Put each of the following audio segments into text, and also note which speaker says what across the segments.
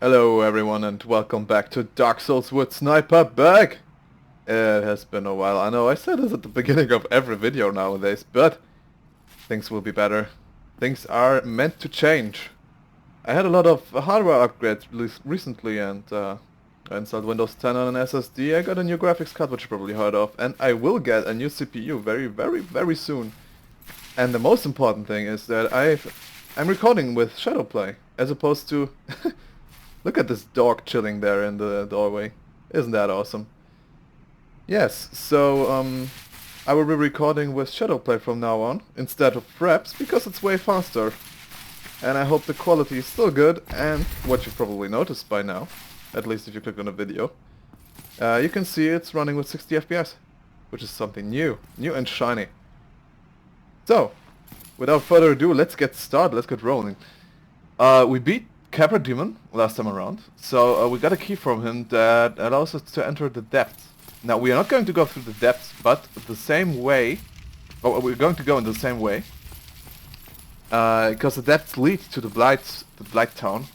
Speaker 1: Hello everyone and welcome back to Dark Souls with Sniperbag! It has been a while. I know I said this at the beginning of every video nowadays, but things will be better. Things are meant to change. I had a lot of hardware upgrades recently and I installed Windows 10 on an SSD. I got a new graphics card, which you probably heard of, and I will get a new CPU very soon. And the most important thing is that I'm recording with Shadowplay as opposed to... Look at this dog chilling there in the doorway. Isn't that awesome? Yes, so I will be recording with Shadowplay from now on instead of Fraps because it's way faster. And I hope the quality is still good, and what you've probably noticed by now, at least if you click on the video, you can see it's running with 60 FPS, which is something new and shiny. So, without further ado, let's get started, let's get rolling. We beat Capra Demon last time around, so we got a key from him that allows us to enter the depths. Now we are not going to go through the depths, but the same way, we're going to go in the same way, because the depths lead to the Blight Town,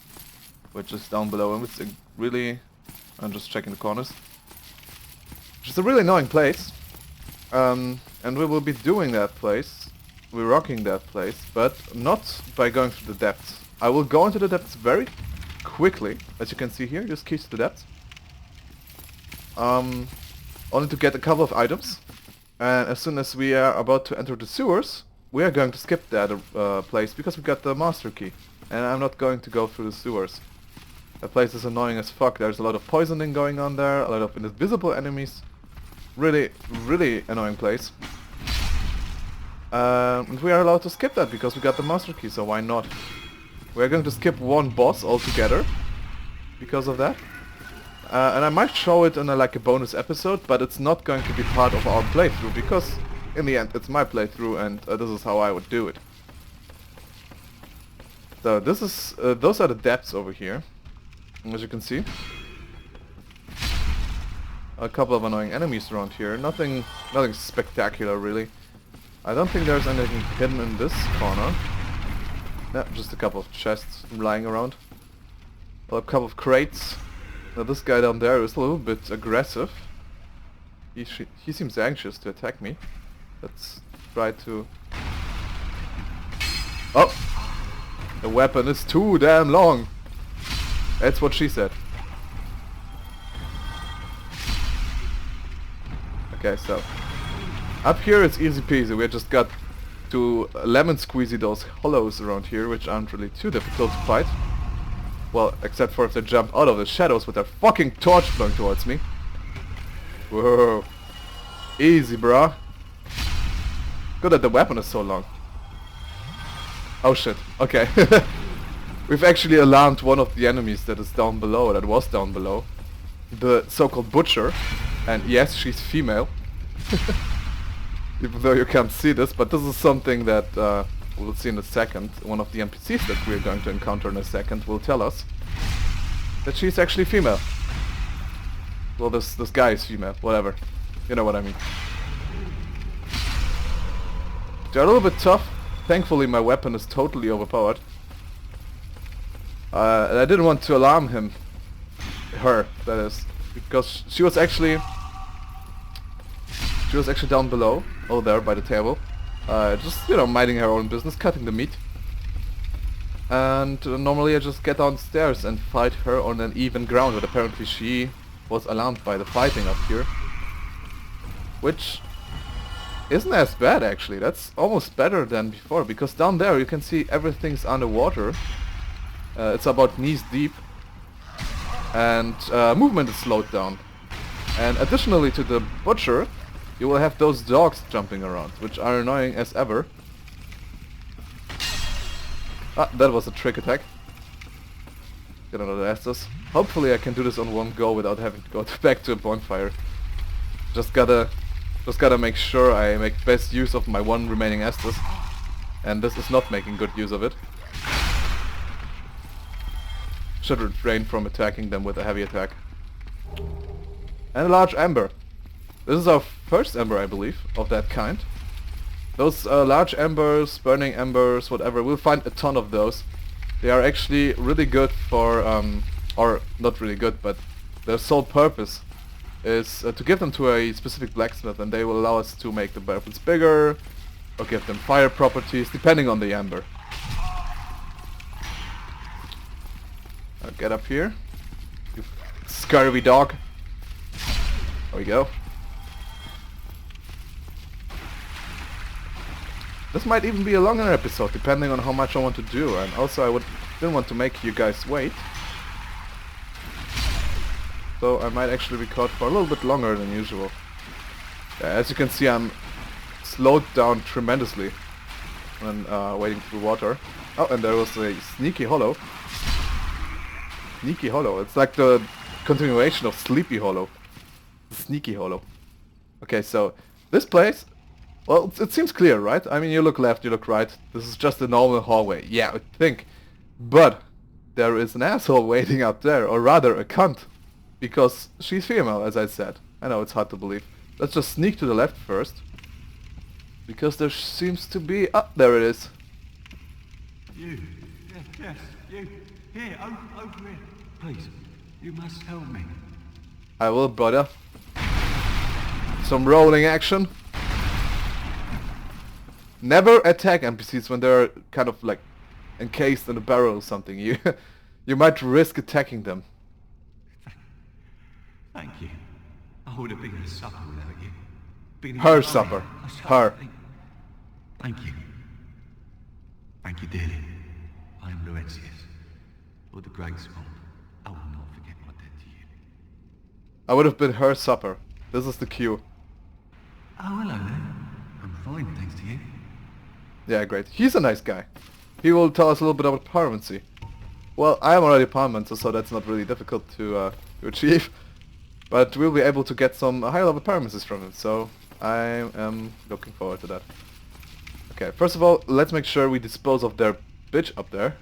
Speaker 1: which is down below, and it's a really, I'm just checking the corners, which is a really annoying place, and we will be doing that place, we're rocking that place, but not by going through the depths. I will go into the depths very quickly, as you can see here, just keys to the depths. Only to get a couple of items, and as soon as we are about to enter the sewers, we are going to skip that place because we got the master key, and I'm not going to go through the sewers. That place is annoying as fuck. There's a lot of poisoning going on there, a lot of invisible enemies. Really annoying place. And we are allowed to skip that because we got the master key, so why not? We're going to skip one boss altogether because of that. And I might show it in like a bonus episode, but it's not going to be part of our playthrough because in the end it's my playthrough and this is how I would do it. So this is those are the depths over here, as you can see. A couple of annoying enemies around here. Nothing spectacular really. I don't think there's anything hidden in this corner. Yeah, just a couple of chests lying around. A couple of crates. Now this guy down there is a little bit aggressive. He seems anxious to attack me. Let's try to... Oh! The weapon is too damn long! That's what she said. Okay, so... Up here it's easy peasy. We just got to lemon squeezy those hollows around here, which aren't really too difficult to fight. Well, except for if they jump out of the shadows with their fucking torch blowing towards me. Whoa. Easy, bruh. Good that the weapon is so long. Oh shit, okay. We've actually alarmed one of the enemies that is down below, that was down below. The so-called butcher. And yes, she's female. Even though you can't see this, but this is something that we'll see in a second. One of the NPCs that we're going to encounter in a second will tell us that she's actually female. Well, this guy is female, whatever. You know what I mean. They're a little bit tough. Thankfully my weapon is totally overpowered. And I didn't want to alarm her, that is, because she was actually down below, oh there by the table, just, you know, minding her own business, cutting the meat. And normally I just get downstairs and fight her on an even ground, but apparently she was alarmed by the fighting up here. Which isn't as bad actually, that's almost better than before, because down there you can see everything's underwater. It's about knees deep, and movement is slowed down. And additionally to the butcher, you will have those dogs jumping around, which are annoying as ever. Ah, that was a trick attack. Get another Estus. Hopefully I can do this on one go without having to go back to a bonfire. Just gotta make sure I make best use of my one remaining Estus. And this is not making good use of it. Should refrain from attacking them with a heavy attack. And a large ember. This is our first ember, I believe, of that kind. Those large embers, burning embers, whatever, we'll find a ton of those. They are actually really good for or not really good, but their sole purpose is to give them to a specific blacksmith, and they will allow us to make the weapons bigger, or give them fire properties, depending on the ember. Now get up here, you scurvy dog. There we go. This might even be a longer episode, depending on how much I want to do, and also I didn't want to make you guys wait. So I might actually record for a little bit longer than usual. As you can see, I'm slowed down tremendously when wading through water. Oh, and there was a sneaky hollow. Sneaky hollow. It's like the continuation of Sleepy Hollow. The sneaky hollow. Okay, so this place, well, it seems clear, right? I mean, you look left, you look right. This is just a normal hallway. Yeah, I think. But there is an asshole waiting up there, or rather a cunt. Because she's female, as I said. I know, it's hard to believe. Let's just sneak to the left first. Because there seems to be... Oh, there it is.
Speaker 2: You. Yes, you. Here, over here. Please, you must help me.
Speaker 1: I will, brother. Some rolling action. Never attack NPCs when they're kind of like encased in a barrel or something. You might risk attacking them.
Speaker 2: Thank you. I would have been at supper without you.
Speaker 1: Her supper. Her.
Speaker 2: Thank you. Thank you dearly. I am Laurentius, Lord the Great Swamp. I will not forget my debt to you.
Speaker 1: I would have been her supper. This is the cue.
Speaker 2: Oh, hello there. I'm fine, thanks to you.
Speaker 1: Yeah, great. He's a nice guy. He will tell us a little bit about pyromancy. Well, I am already a pyromancer, so that's not really difficult to achieve. But we'll be able to get some high level pyromancies from him, so I am looking forward to that. Okay, first of all, let's make sure we dispose of their bitch up there.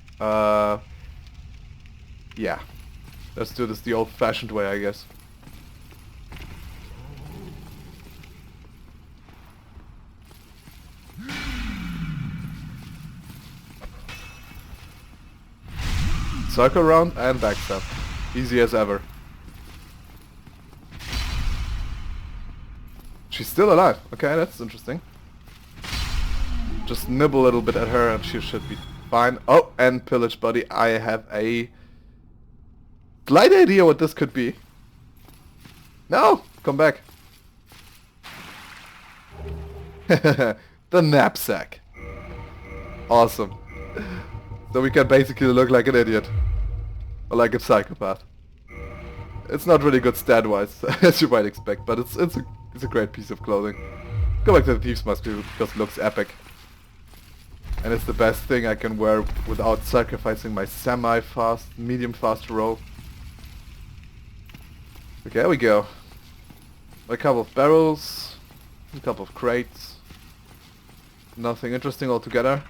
Speaker 1: Yeah. Let's do this the old-fashioned way, I guess. Circle around and backstab. Easy as ever. She's still alive. Okay, that's interesting. Just nibble a little bit at her and she should be fine. Oh, and pillage buddy, I have a slight idea what this could be. No! Come back. The knapsack. Awesome. So we can basically look like an idiot. Or like a psychopath. It's not really good stat-wise, as you might expect, but it's a great piece of clothing. Go back to the Thieves' Mask because it looks epic. And it's the best thing I can wear without sacrificing my semi-fast, medium-fast roll. Okay, here we go. A couple of barrels, a couple of crates. Nothing interesting altogether.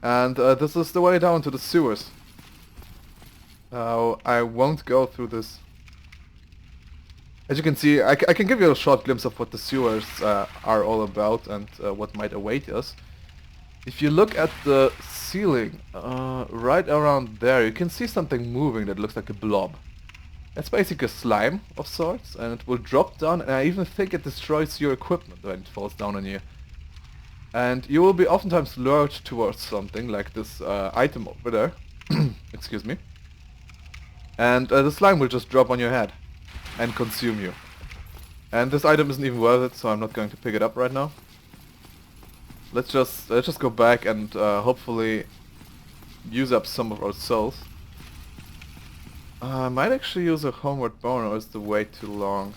Speaker 1: And this is the way down to the sewers. I won't go through this. As you can see, I can give you a short glimpse of what the sewers are all about and what might await us. If you look at the ceiling, right around there, you can see something moving that looks like a blob. It's basically a slime of sorts, and it will drop down, and I even think it destroys your equipment when it falls down on you. And you will be oftentimes lured towards something like this item over there. Excuse me. And the slime will just drop on your head and consume you. And this item isn't even worth it, so I'm not going to pick it up right now. Let's just go back and hopefully use up some of our souls. I might actually use a homeward bone, or is the wait too long?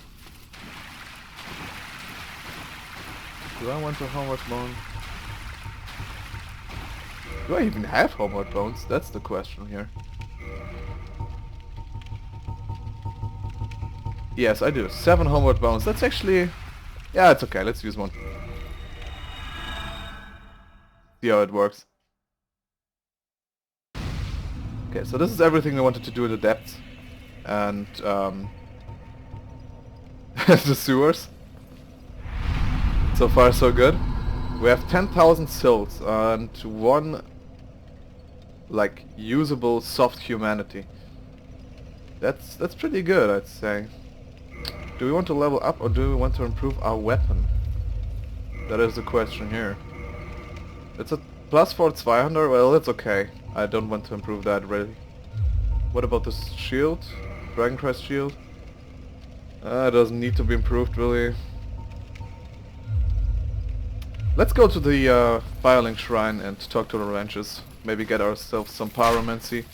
Speaker 1: Do I want a homeward bone? Do I even have homeward bones? That's the question here. Yes, I do. 7 homeward bones. That's actually... yeah, it's okay. Let's use one. See how it works. Okay, so this is everything we wanted to do in the depths. And, the sewers. So far, so good. We have 10,000 souls and 1, like, usable soft humanity. That's pretty good, I'd say. Do we want to level up or do we want to improve our weapon? That is the question here. It's a plus 4 200, well it's okay. I don't want to improve that really. What about this shield? Dragon Crest shield? It doesn't need to be improved really. Let's go to the Firelink Shrine and talk to the ranches. Maybe get ourselves some pyromancy.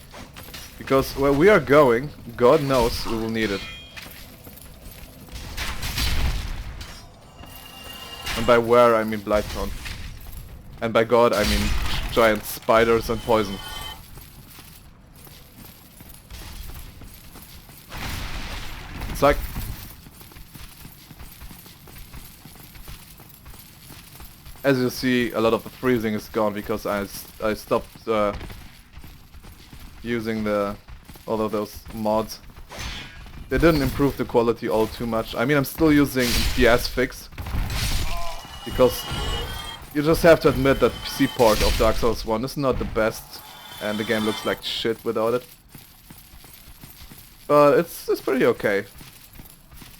Speaker 1: Because where we are going, God knows we will need it. And by where I mean Blight Town. And by God I mean giant spiders and poison. It's like... As you see, a lot of the freezing is gone because I stopped using all of those mods. They didn't improve the quality all too much. I mean, I'm still using PS Fix because you just have to admit that the PC port of Dark Souls 1 is not the best and the game looks like shit without it. But it's pretty okay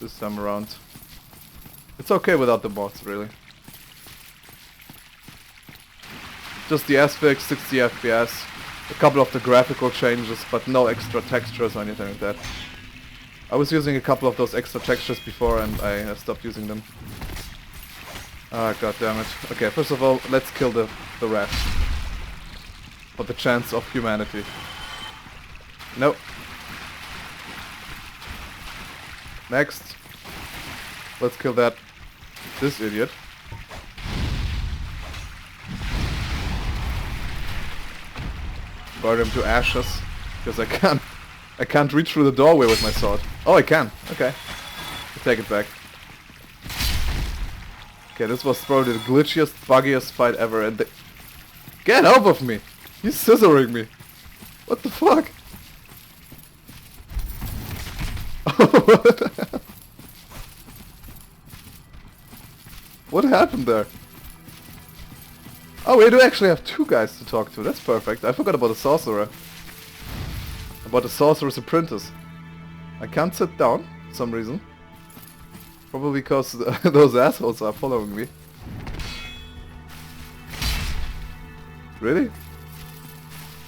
Speaker 1: this time around. It's okay without the mods, really. Just the S-Fix, 60 FPS, a couple of the graphical changes, but no extra textures or anything like that. I was using a couple of those extra textures before and I stopped using them. Ah, god damn it. Okay, first of all, let's kill the rat. For the chance of humanity. Nope. Next. Let's kill this idiot. Burn him to ashes, because I can't reach through the doorway with my sword. Oh, I can. Okay. I'll take it back. Okay, this was probably the glitchiest, buggiest fight ever, and get off of me! He's scissoring me. What the fuck? What happened there? Oh, we do actually have two guys to talk to. That's perfect. I forgot about the sorcerer. About the sorcerer's apprentice. I can't sit down for some reason. Probably because those assholes are following me. Really?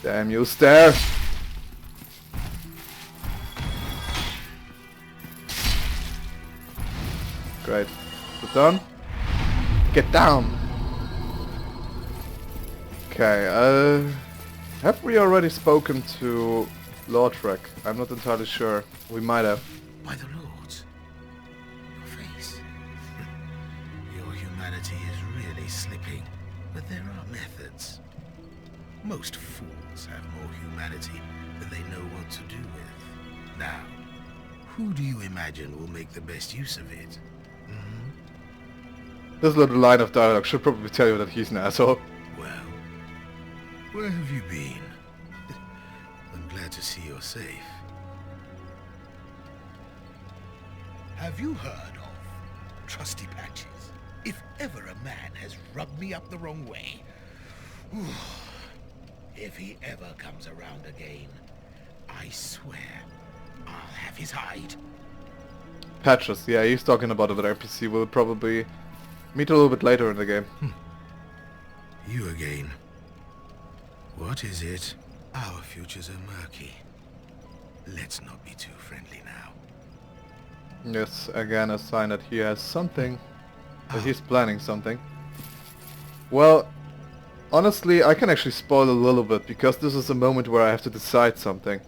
Speaker 1: Damn you, stare! Great. Sit down. Get down! Okay, have we already spoken to Lord Trek? I'm not entirely sure. We might have.
Speaker 3: By the lords, your face. Your humanity is really slipping, but there are methods. Most fools have more humanity than they know what to do with. Now, who do you imagine will make the best use of it?
Speaker 1: This little line of dialogue should probably tell you that he's an asshole.
Speaker 3: Well, where have you been? I'm glad to see you're safe. Have you heard of Trusty Patches? If ever a man has rubbed me up the wrong way, if he ever comes around again, I swear I'll have his hide.
Speaker 1: Patches, yeah, he's talking about it. NPC will probably meet a little bit later in the game.
Speaker 3: You again. What is it? Our futures are murky. Let's not be too friendly now.
Speaker 1: Yes, again a sign that he has something. That he's planning something. Well, honestly, I can actually spoil a little bit, because this is a moment where I have to decide something.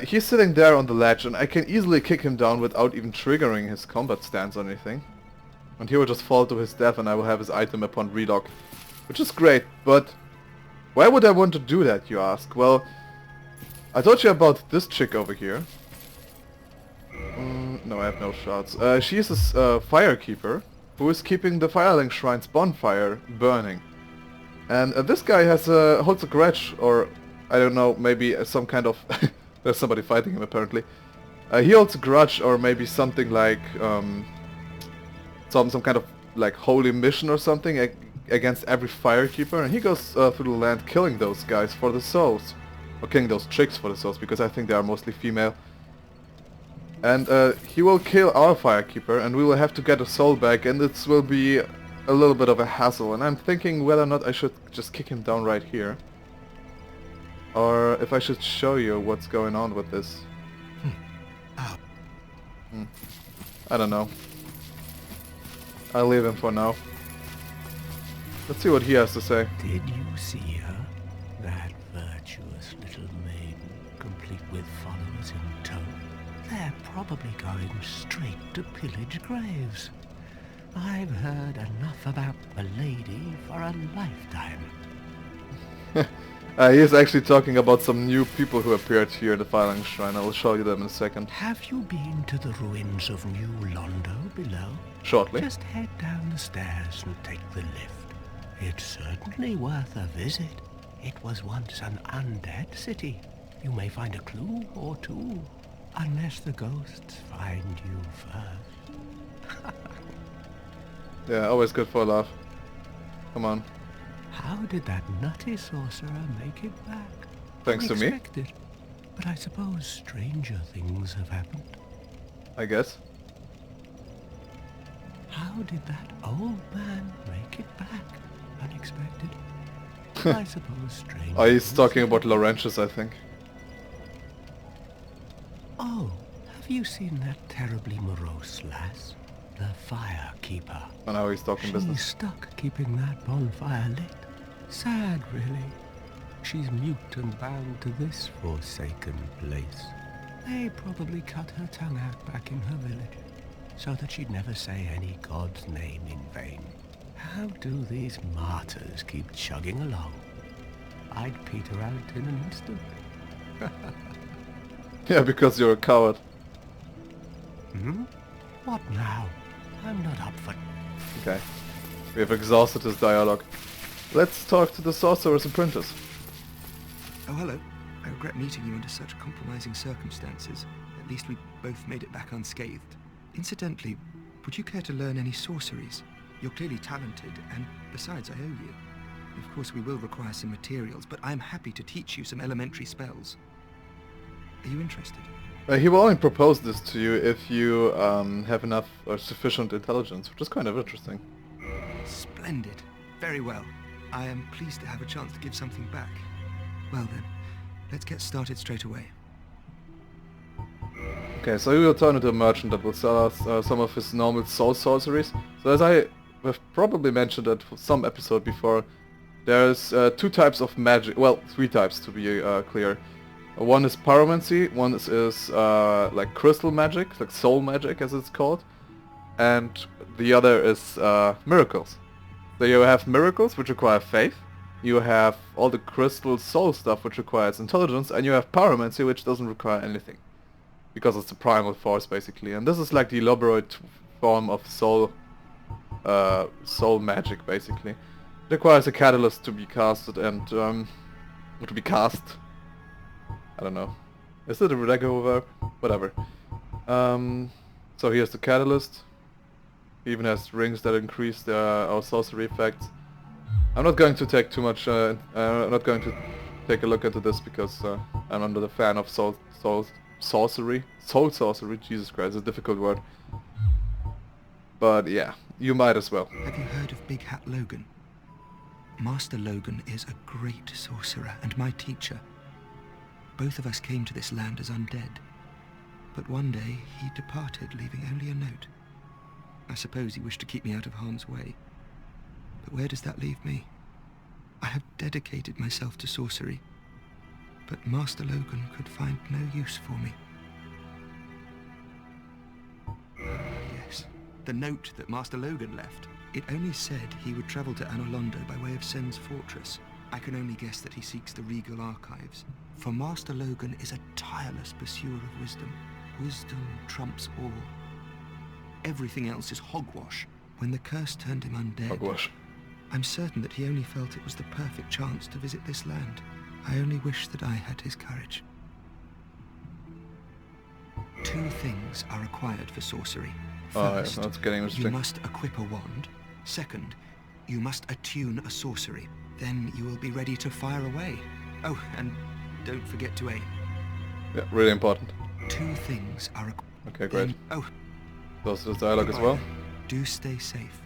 Speaker 1: He's sitting there on the ledge, and I can easily kick him down without even triggering his combat stance or anything. And he will just fall to his death, and I will have his item upon relock. Which is great, but why would I want to do that, you ask? Well, I told you about this chick over here. No, I have no shots. She is a firekeeper who is keeping the Firelink Shrine's bonfire burning. And this guy has holds a grudge, or I don't know, maybe some kind of... there's somebody fighting him apparently. He holds a grudge, or maybe something like some kind of like holy mission or something against every firekeeper, and he goes through the land killing those guys for the souls. Or killing those chicks for the souls, because I think they are mostly female. And he will kill our Firekeeper, and we will have to get a soul back, and it will be a little bit of a hassle. And I'm thinking whether or not I should just kick him down right here. Or if I should show you what's going on with this.
Speaker 3: Ow.
Speaker 1: I don't know. I'll leave him for now. Let's see what he has to say.
Speaker 4: Did you see her? That virtuous little maiden, complete with followers in tow. They're probably going straight to pillage graves. I've heard enough about the lady for a lifetime.
Speaker 1: He is actually talking about some new people who appeared here at the Filing Shrine. I will show you them in a second.
Speaker 4: Have you been to the ruins of New Londo below?
Speaker 1: Shortly.
Speaker 4: Just head down the stairs and take the lift. It's certainly worth a visit. It was once an undead city. You may find a clue or two, unless the ghosts find you first.
Speaker 1: Yeah, always good for a laugh. Come on.
Speaker 4: How did that nutty sorcerer make it back?
Speaker 1: Thanks to me?
Speaker 4: Unexpected. But I suppose stranger things have happened.
Speaker 1: I guess.
Speaker 4: How did that old man make it back? Unexpected. I suppose stranger
Speaker 1: Oh, he's
Speaker 4: things
Speaker 1: talking
Speaker 4: have
Speaker 1: about Laurentius, I think.
Speaker 4: Oh, have you seen that terribly morose lass? The Firekeeper.
Speaker 1: And now he's talking
Speaker 4: She's
Speaker 1: business.
Speaker 4: stuck keeping that bonfire lit. Sad, really. She's mute and bound to this forsaken place. They probably cut her tongue out back in her village, so that she'd never say any god's name in vain. How do these martyrs keep chugging along? I'd peter out in an instant.
Speaker 1: Yeah, because you're a coward.
Speaker 4: Hmm? What now? I'm not up for...
Speaker 1: Okay. We have exhausted this dialogue. Let's talk to the Sorcerer's Apprentice.
Speaker 5: Oh, hello. I regret meeting you under such compromising circumstances. At least we both made it back unscathed. Incidentally, would you care to learn any sorceries? You're clearly talented, and besides, I owe you. Of course, we will require some materials, but I'm happy to teach you some elementary spells. Are you interested?
Speaker 1: He will only propose this to you if you have enough or sufficient intelligence, which is kind of interesting.
Speaker 5: Splendid. Very well. I am pleased to have a chance to give something back. Well then, let's get started straight away.
Speaker 1: Okay, so we will turn into a merchant that will sell us some of his normal soul sorceries. So as I have probably mentioned at some episode before, there's two types of magic, well, three types to be clear. One is pyromancy, one is like crystal magic, like soul magic as it's called, and the other is miracles. So you have miracles, which require faith, you have all the crystal soul stuff, which requires intelligence, and you have pyromancy, which doesn't require anything. Because it's the primal force, basically. And this is like the elaborate form of soul magic, basically. It requires a catalyst to be casted and, to be cast. I don't know. Is it a regular verb? Whatever. So here's the catalyst. He even has rings that increase our sorcery effects. I'm not going to take too much, I'm not going to take a look into this because I'm not a fan of soul sorcery, Jesus Christ, it's a difficult word. But yeah, you might as well.
Speaker 5: Have you heard of Big Hat Logan? Master Logan is a great sorcerer and my teacher. Both of us came to this land as undead. But one day he departed, leaving only a note. I suppose he wished to keep me out of harm's way. But where does that leave me? I have dedicated myself to sorcery, but Master Logan could find no use for me. Yes, the note that Master Logan left. It only said he would travel to Anor Londo by way of Sen's fortress. I can only guess that he seeks the regal archives. For Master Logan is a tireless pursuer of wisdom. Wisdom trumps all. Everything else is hogwash. When the curse turned him undead,
Speaker 1: Hogwash.
Speaker 5: I'm certain that he only felt it was the perfect chance to visit this land. I only wish that I had his courage. Two things are required for sorcery. First,
Speaker 1: that's getting
Speaker 5: you
Speaker 1: interesting.
Speaker 5: must equip a wand. Second, you must attune a sorcery. Then you will be ready to fire away. Oh, and don't forget to aim.
Speaker 1: Yeah, really important.
Speaker 5: Two things are
Speaker 1: Okay, great.
Speaker 5: Then- oh,
Speaker 1: Goes to the dialogue as well.
Speaker 5: do stay safe.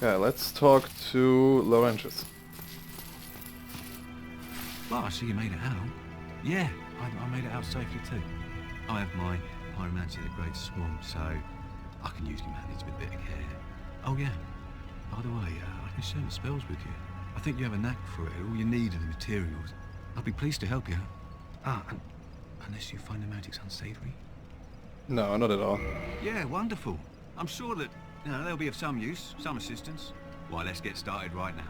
Speaker 1: Yeah, let's talk to Laurentius.
Speaker 2: Well, I see you made it out. Yeah, I made it out safely too. I have my pyromancy of the Great Swamp, so I can use humanity with a bit of care. Oh yeah, by the way, I can share the spells with you. I think you have a knack for it. All you need are the materials. I'll be pleased to help you. Unless you find the magic's unsavory.
Speaker 1: No, not at all.
Speaker 2: Yeah, wonderful. I'm sure that, they'll be of some use, some assistance. Why, let's get started right now.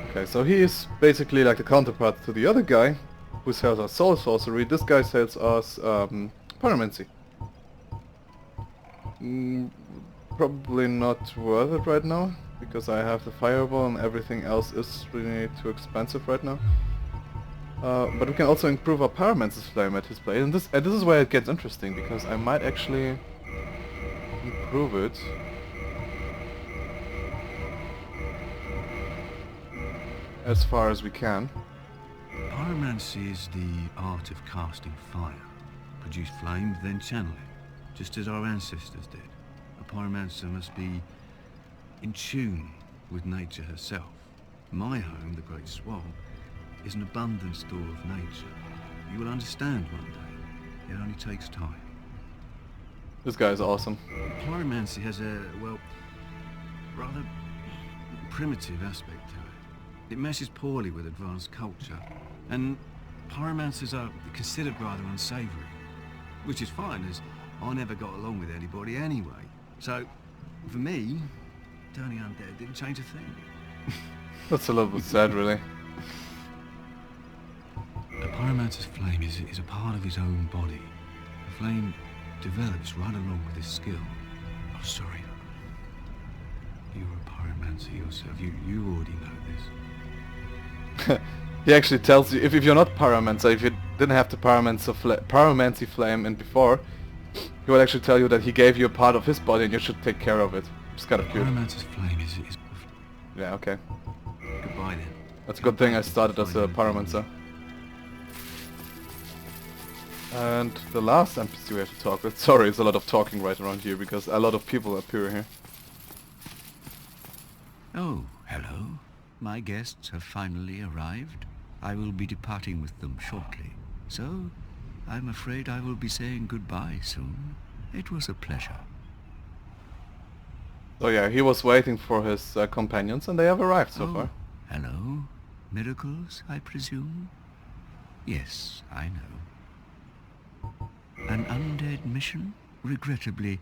Speaker 1: Okay, so he is basically like the counterpart to the other guy who sells us soul sorcery. This guy sells us pyromancy. Probably not worth it right now, because I have the fireball and everything else is really too expensive right now. But we can also improve our pyromancer's flame at his place, and this is where it gets interesting, because I might actually improve it. As far as we can.
Speaker 2: Pyromancy is the art of casting fire. Produce flame, then channel it, just as our ancestors did. A pyromancer must be in tune with nature herself. My home, the Great Swamp, is an abundant store of nature. You will understand one day. It only takes time.
Speaker 1: This guy is awesome.
Speaker 2: Pyromancy has a, well, rather primitive aspect to it. It meshes poorly with advanced culture, and pyromancers are considered rather unsavory. Which is fine, as I never got along with anybody anyway. So, for me, turning undead didn't change a thing.
Speaker 1: That's a little bit sad, really.
Speaker 2: A pyromancer's flame is a part of his own body. The flame develops right along with his skill. Oh, sorry. You're a pyromancer yourself. You already know this.
Speaker 1: He actually tells you, if you're not pyromancer, if you didn't have the pyromancy flame in before, he will actually tell you that he gave you a part of his body and you should take care of it. It's kind of cute.
Speaker 2: Pyromancer's flame is...
Speaker 1: Yeah, okay.
Speaker 2: Goodbye then.
Speaker 1: That's a good thing I started as a pyromancer. And the last NPC we have to talk with. Sorry, it's a lot of talking right around here because a lot of people appear here.
Speaker 6: Oh, hello. My guests have finally arrived. I will be departing with them shortly. So, I'm afraid I will be saying goodbye soon. It was a pleasure.
Speaker 1: So yeah, he was waiting for his companions and they have arrived so far.
Speaker 6: Hello. Miracles, I presume? Yes, I know. An undead mission? Regrettably.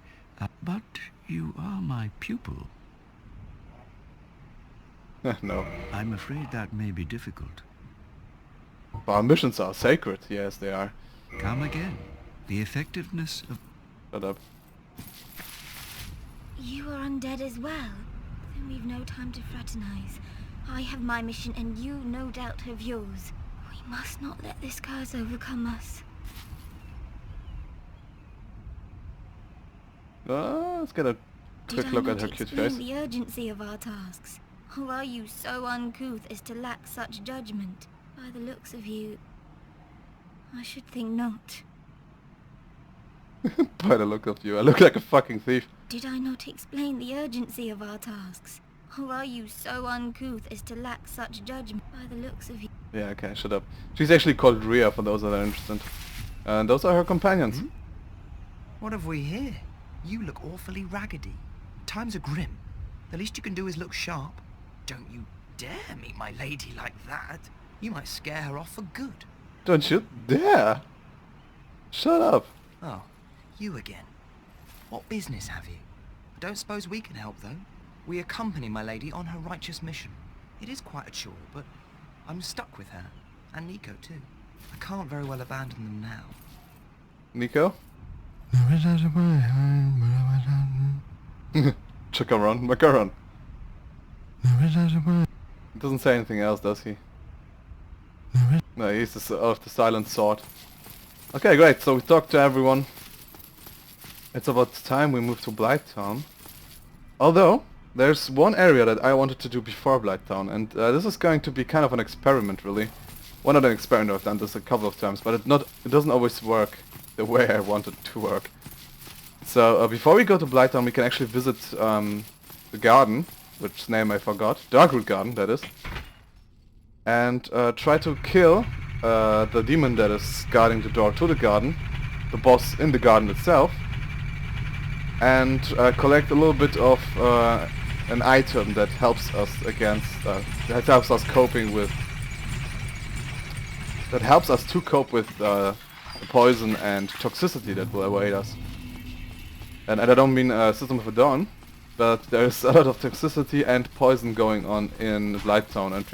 Speaker 6: But you are my pupil.
Speaker 1: No.
Speaker 6: I'm afraid that may be difficult.
Speaker 1: Our missions are sacred. Yes, they are.
Speaker 6: Come again. The effectiveness of...
Speaker 1: Shut up.
Speaker 7: You are undead as well. Then we've no time to fraternize. I have my mission and you no doubt have yours. We must not let this curse overcome us.
Speaker 1: Let's get a quick look at her cute face.
Speaker 7: Did I not explain the urgency of our tasks? Or are you so uncouth as to lack such judgment? By the looks of you, I should think not.
Speaker 1: By the look of you, I look like a fucking thief.
Speaker 7: Did I not explain the urgency of our tasks? Or are you so uncouth as to lack such judgment? By the looks of you...
Speaker 1: Yeah, okay, shut up. She's actually called Rhea for those that are interested. And those are her companions.
Speaker 5: What have we here? You look awfully raggedy. Times are grim. The least you can do is look sharp. Don't you dare meet my lady like that. You might scare her off for good.
Speaker 1: Don't you dare! Shut up!
Speaker 5: Oh, you again. What business have you? I don't suppose we can help, though. We accompany my lady on her righteous mission. It is quite a chore, but I'm stuck with her. And Nico, too. I can't very well abandon them now.
Speaker 1: Nico? Chakaron, macaron. He doesn't say anything else, does he? No, he's of the silent sword. Okay, great, so we talked to everyone. It's about time we move to Blight Town. Although, there's one area that I wanted to do before Blight Town, and this is going to be kind of an experiment, really. Well, not an experiment, I've done this a couple of times, but it doesn't always work the way I want it to work. So before we go to Blight Town, we can actually visit the garden, which name I forgot. Darkroot Garden, that is. And try to kill the demon that is guarding the door to the garden, the boss in the garden itself, and collect a little bit of an item that helps us that helps us to cope with the poison and toxicity that will await us. And I don't mean System of a Dawn, but there's a lot of toxicity and poison going on in Blight Town, and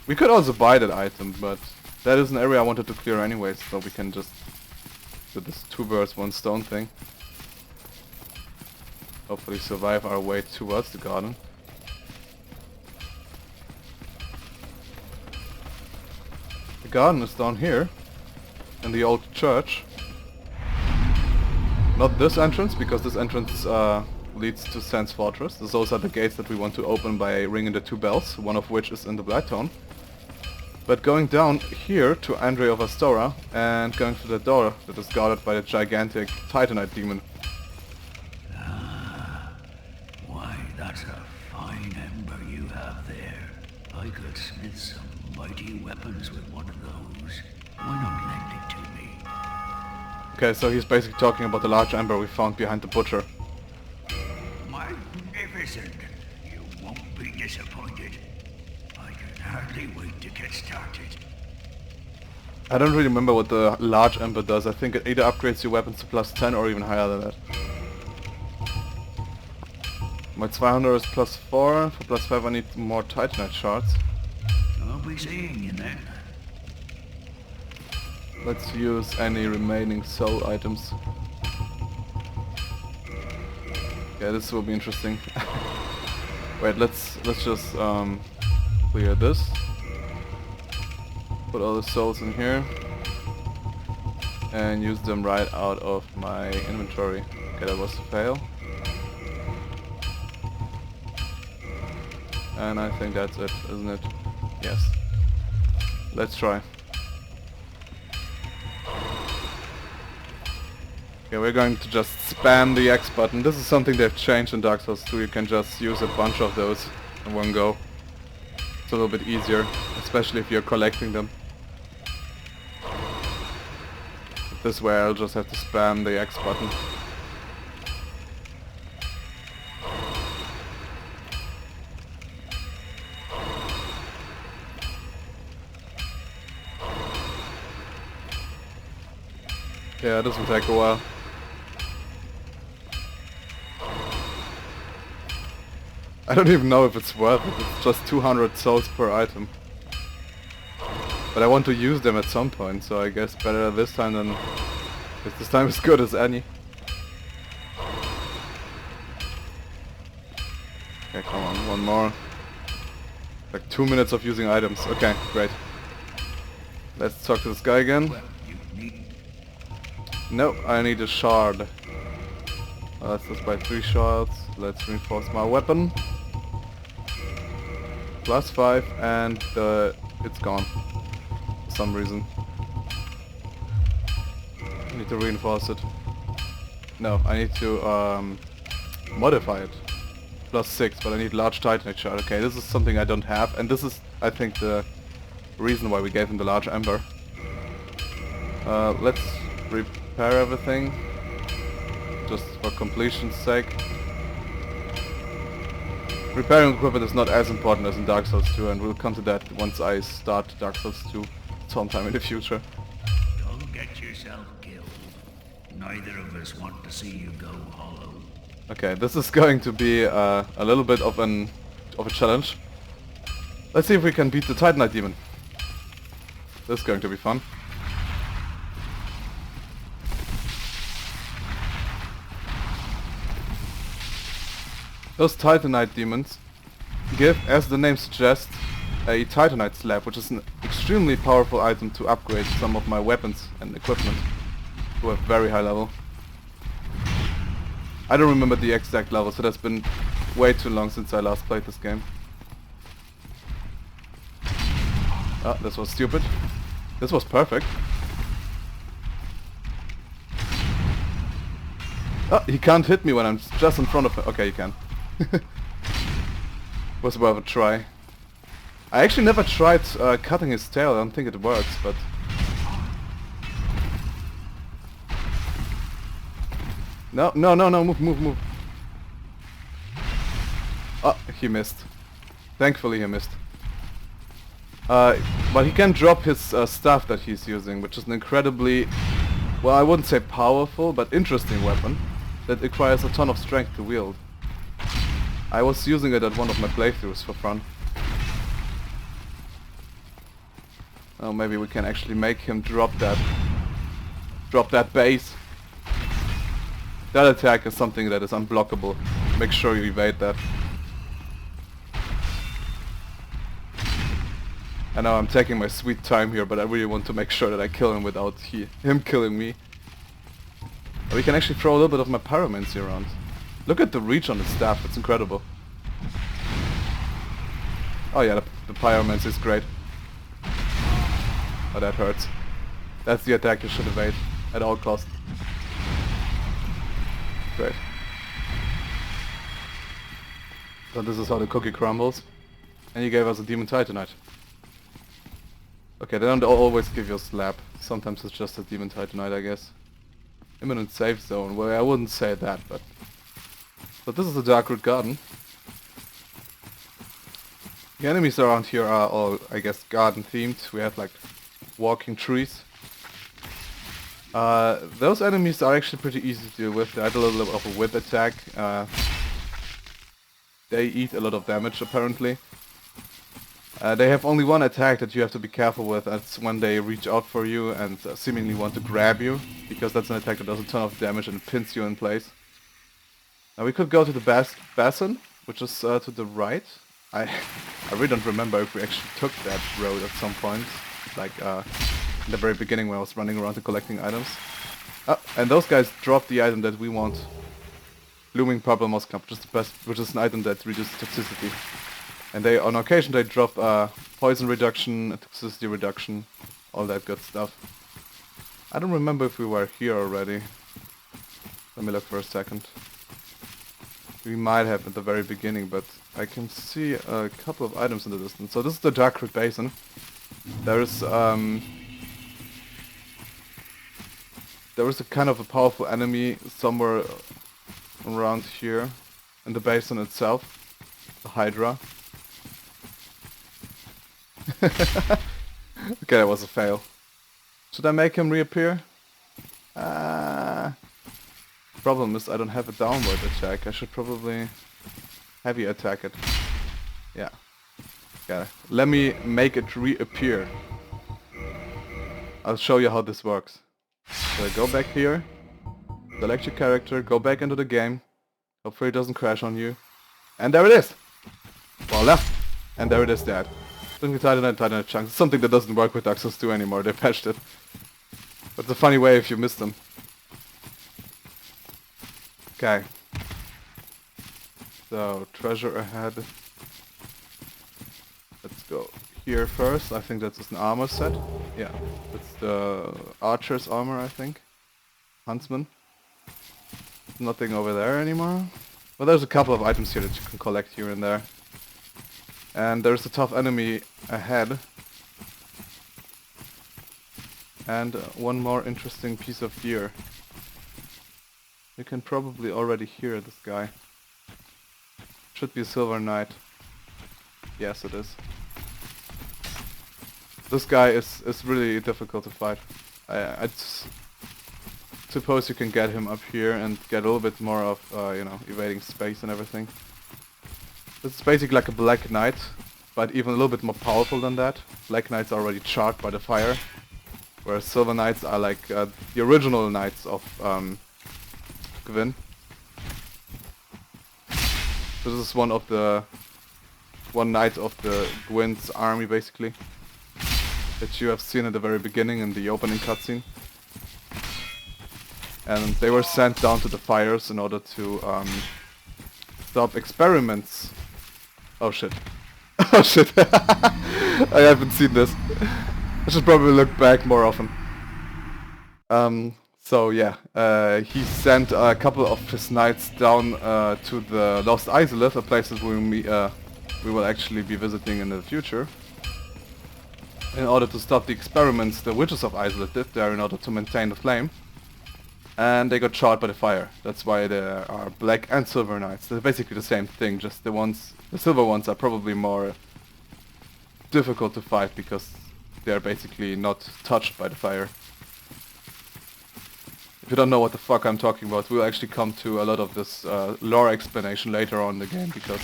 Speaker 1: we could also buy that item, but that is an area I wanted to clear anyways, so we can just do this 2 birds 1 stone thing. Hopefully survive our way towards the garden. The garden is down here, in the old church. Not this entrance, because this entrance leads to Sans Fortress. Those are the gates that we want to open by ringing the 2 bells, one of which is in the Blight Town. But going down here to Andre of Astora and going through the door that is guarded by the gigantic Titanite demon.
Speaker 6: Why, that's a fine ember you have there. I could smith some mighty weapons with one of those. Why not lend it to me?
Speaker 1: Okay, so he's basically talking about the large ember we found behind the butcher.
Speaker 6: Magnificent! You won't be disappointed. I can hardly wait to get started.
Speaker 1: I don't really remember what the large ember does. I think it either upgrades your weapons to +10 or even higher than that. My 200 is +4. For +5 I need more Titanite shards.
Speaker 6: I'll be seeing you then.
Speaker 1: Let's use any remaining soul items. Yeah, this will be interesting. Wait, let's just clear this. Put all the souls in here. And use them right out of my inventory. Okay, that was a fail. And I think that's it, isn't it? Yes. Let's try. Okay, we're going to just spam the X button. This is something they've changed in Dark Souls 2. You can just use a bunch of those in one go. It's a little bit easier, especially if you're collecting them. But this way I'll just have to spam the X button. Yeah, this will take a while. I don't even know if it's worth it. It's just 200 souls per item. But I want to use them at some point, so I guess better this time than... If this time is good as any. Okay, come on, one more. Like 2 minutes of using items. Okay, great. Let's talk to this guy again. No, I need a shard. Let's just buy 3 shards. Let's reinforce my weapon. +5 and it's gone. For some reason. I need to reinforce it. No, I need to modify it. +6, but I need large Titanite shard. Okay, this is something I don't have, and this is, I think, the reason why we gave him the large ember. Let's repair everything, just for completion's sake. Repairing equipment is not as important as in Dark Souls 2, and we'll come to that once I start Dark Souls 2 sometime in the future.
Speaker 6: Don't get yourself killed. Neither of us want to see you go hollow.
Speaker 1: Okay, this is going to be a little bit of a challenge. Let's see if we can beat the Titanite demon. This is going to be fun. Those Titanite demons give, as the name suggests, a Titanite slab, which is an extremely powerful item to upgrade some of my weapons and equipment to a very high level. I don't remember the exact levels, it has been way too long since I last played this game. Oh, this was stupid. This was perfect. Oh, he can't hit me when I'm just in front of him. Okay, you can. Was worth a try. I actually never tried cutting his tail. I don't think it works, but... No, no, no, no, move, move, move. Oh, he missed. Thankfully he missed. But he can drop his staff that he's using, which is an incredibly, well, I wouldn't say powerful, but interesting weapon that requires a ton of strength to wield. I was using it at one of my playthroughs for fun. Oh, maybe we can actually make him drop that base. That attack is something that is unblockable. Make sure you evade that. I know I'm taking my sweet time here, but I really want to make sure that I kill him without him killing me. But we can actually throw a little bit of my pyromancy around. Look at the reach on the staff, it's incredible. Oh yeah, the pyromancy is great. Oh, that hurts. That's the attack you should evade at all costs. Great. So this is how the cookie crumbles. And you gave us a demon titanite. Okay, they don't always give you a slab. Sometimes it's just a demon titanite, I guess. Imminent safe zone. Well, I wouldn't say that, but... But this is the Darkroot Garden. The enemies around here are all, I guess, garden themed. We have like walking trees. Those enemies are actually pretty easy to deal with. They have a little bit of a whip attack. They eat a lot of damage apparently. They have only one attack that you have to be careful with. That's when they reach out for you and seemingly want to grab you, because that's an attack that does a ton of damage and pins you in place. Now we could go to the basin, which is to the right. I really don't remember if we actually took that road at some point, like in the very beginning when I was running around and collecting items. Oh, and those guys dropped the item that we want. Looming Purple Moss Clump, which is an item that reduces toxicity. And they, on occasion, they drop poison reduction, toxicity reduction, all that good stuff. I don't remember if we were here already. Let me look for a second. We might have at the very beginning, but I can see a couple of items in the distance. So this is the Darkroot Basin. There is a kind of a powerful enemy somewhere around here in the basin itself. The Hydra. Okay, that was a fail. Should I make him reappear? Problem is I don't have a downward attack. I should probably heavy attack it. Yeah. Got it. Let me make it reappear. I'll show you how this works. So I go back here, select your character, go back into the game. Hopefully it doesn't crash on you. And there it is! Voila! And there it is, Dad. Titanite chunks. Something that doesn't work with Dark Souls 2 anymore. They patched it. But it's a funny way if you miss them. Okay. So, treasure ahead. Let's go here first. I think that's an armor set. Yeah. It's the archer's armor, I think. Huntsman. Nothing over there anymore. Well, there's a couple of items here that you can collect here and there. And there's a tough enemy ahead. And one more interesting piece of gear. You can probably already hear this guy. Should be a silver knight. Yes, it is. This guy is really difficult to fight. I suppose you can get him up here and get a little bit more of, you know, evading space and everything. It's basically like a Black Knight, but even a little bit more powerful than that. Black Knights are already charred by the fire, whereas Silver Knights are like the original Knights of Gwyn. This is one knight of the Gwyn's army, basically, that you have seen at the very beginning in the opening cutscene. And they were sent down to the fires in order to stop experiments. Oh shit. Oh shit. I haven't seen this. I should probably look back more often. So yeah, he sent a couple of his knights down to the Lost Isolith, a place that we will actually be visiting in the future, in order to stop the experiments the Witches of Isolith did there in order to maintain the flame. And they got shot by the fire. That's why there are black and silver knights. They're basically the same thing, just the silver ones are probably more difficult to fight because they're basically not touched by the fire. If you don't know what the fuck I'm talking about, we'll actually come to a lot of this lore explanation later on in the game, because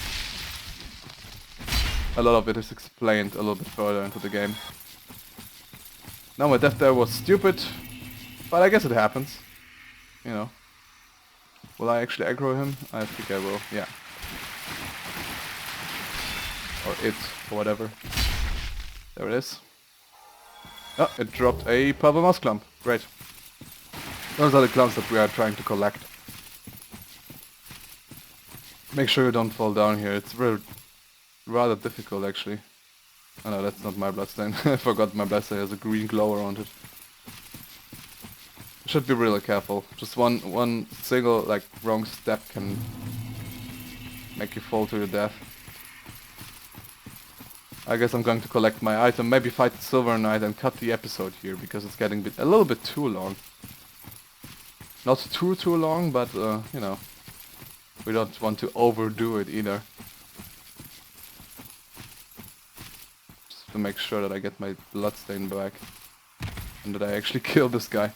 Speaker 1: a lot of it is explained a little bit further into the game. Now my death there was stupid, but I guess it happens. You know. Will I actually aggro him? I think I will, yeah. Or it, or whatever. There it is. Oh, it dropped a purple moss clump. Great. Those are the clumps that we are trying to collect. Make sure you don't fall down here. It's rather difficult actually. Oh no, that's not my bloodstain. I forgot my bloodstain has a green glow around it. Should be really careful. Just one single like wrong step can make you fall to your death. I guess I'm going to collect my item, maybe fight the Silver Knight and cut the episode here because it's getting a little bit too long. Not too long, but you know, we don't want to overdo it either. Just to make sure that I get my bloodstain back and that I actually kill this guy.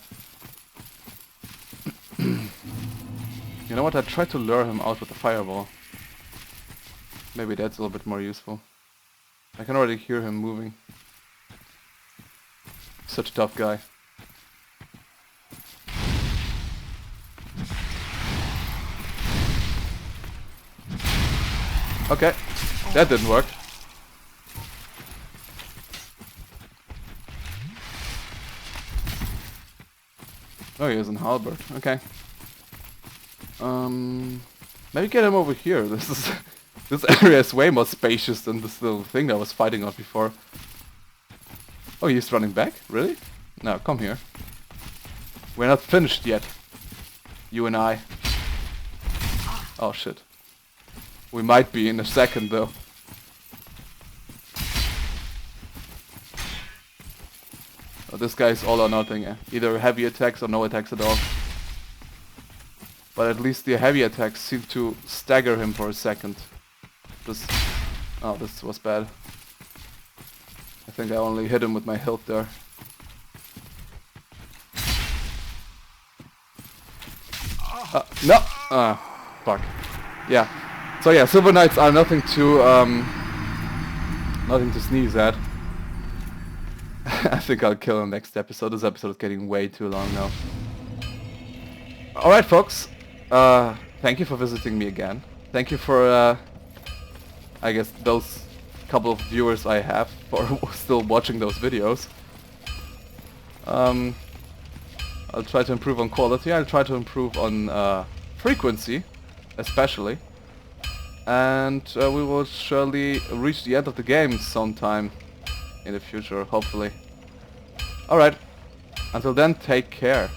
Speaker 1: You know what, I tried to lure him out with a fireball. Maybe that's a little bit more useful. I can already hear him moving. Such a tough guy. Okay, that didn't work. Oh, he has an halberd. Okay. Maybe get him over here. This area is way more spacious than this little thing I was fighting on before. Oh, he's running back? Really? No, come here. We're not finished yet. You and I. Oh shit. We might be in a second though. Oh, this guy is all or nothing. Either heavy attacks or no attacks at all. But at least the heavy attacks seem to stagger him for a second. Oh, this was bad. I think I only hit him with my hilt there. No! Fuck. Yeah. So yeah, Silver Knights are nothing to sneeze at. I think I'll kill him next episode. This episode is getting way too long now. Alright folks, thank you for visiting me again. Thank you for, I guess, those couple of viewers I have for still watching those videos. I'll try to improve on quality, I'll try to improve on frequency, especially. And we will surely reach the end of the game sometime in the future, hopefully. Alright, until then, take care.